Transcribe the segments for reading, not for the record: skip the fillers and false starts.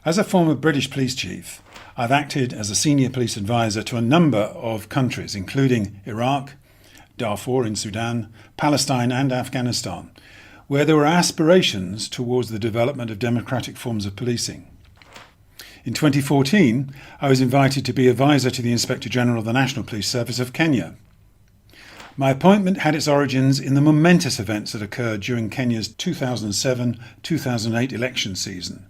As a former British police chief, I've acted as a senior police advisor to a number of countries, including Iraq, Darfur in Sudan, Palestine and Afghanistan, where there were aspirations towards the development of democratic forms of policing. In 2014, I was invited to be advisor to the Inspector General of the National Police Service of Kenya. My appointment had its origins in the momentous events that occurred during Kenya's 2007-2008 election season,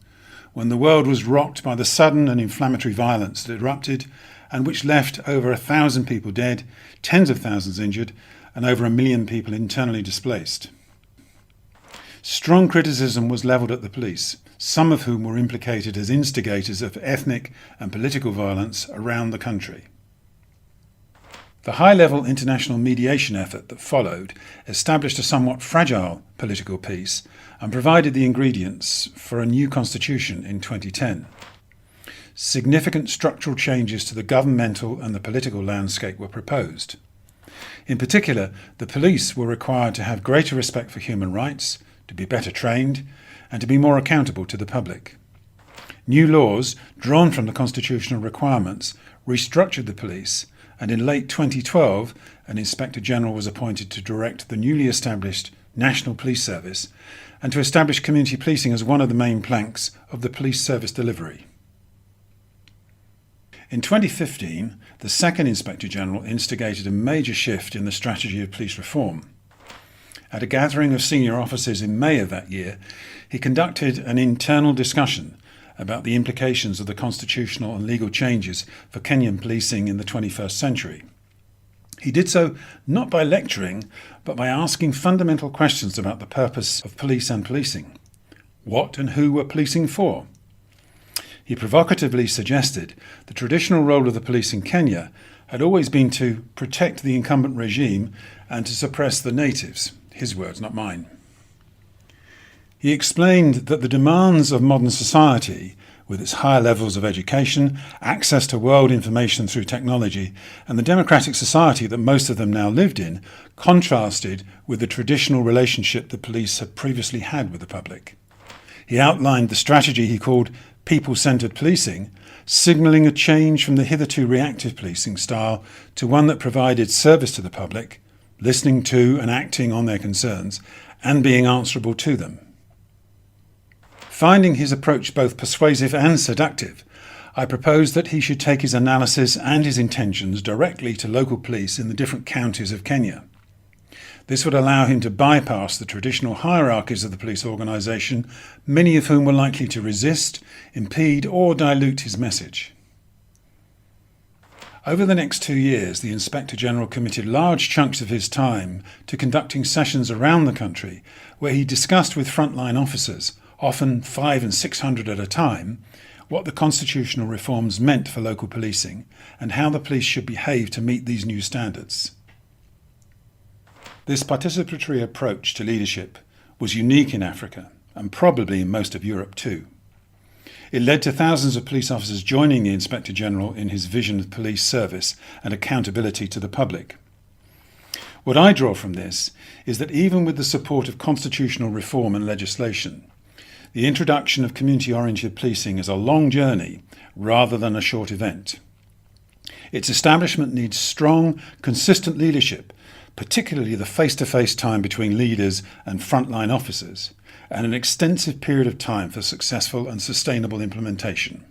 when the world was rocked by the sudden and inflammatory violence that erupted and which left over 1,000 people dead, tens of thousands injured, and over 1 million people internally displaced. Strong criticism was levelled at the police, some of whom were implicated as instigators of ethnic and political violence around the country. The high-level international mediation effort that followed established a somewhat fragile political peace and provided the ingredients for a new constitution in 2010. Significant structural changes to the governmental and the political landscape were proposed. In particular, the police were required to have greater respect for human rights, to be better trained, and to be more accountable to the public. New laws, drawn from the constitutional requirements, restructured the police, and in late 2012, an Inspector General was appointed to direct the newly established National Police Service and to establish community policing as one of the main planks of the police service delivery. In 2015, the second Inspector General instigated a major shift in the strategy of police reform. At a gathering of senior officers in May of that year, he conducted an internal discussion about the implications of the constitutional and legal changes for Kenyan policing in the 21st century. He did so not by lecturing, but by asking fundamental questions about the purpose of police and policing. What and who were policing for? He provocatively suggested the traditional role of the police in Kenya had always been to protect the incumbent regime and to suppress the natives. His words, not mine. He explained that the demands of modern society, with its higher levels of education, access to world information through technology, and the democratic society that most of them now lived in, contrasted with the traditional relationship the police had previously had with the public. He outlined the strategy he called people-centred policing, signalling a change from the hitherto reactive policing style to one that provided service to the public, listening to and acting on their concerns, and being answerable to them. Finding his approach both persuasive and seductive, I proposed that he should take his analysis and his intentions directly to local police in the different counties of Kenya. This would allow him to bypass the traditional hierarchies of the police organisation, many of whom were likely to resist, impede or dilute his message. Over the next 2 years, the Inspector General committed large chunks of his time to conducting sessions around the country where he discussed with frontline officers, often 500 and 600 at a time, what the constitutional reforms meant for local policing and how the police should behave to meet these new standards. This participatory approach to leadership was unique in Africa and probably in most of Europe too. It led to thousands of police officers joining the Inspector General in his vision of police service and accountability to the public. What I draw from this is that even with the support of constitutional reform and legislation, the introduction of community-oriented policing is a long journey rather than a short event. Its establishment needs strong, consistent leadership, particularly the face-to-face time between leaders and frontline officers, and an extensive period of time for successful and sustainable implementation.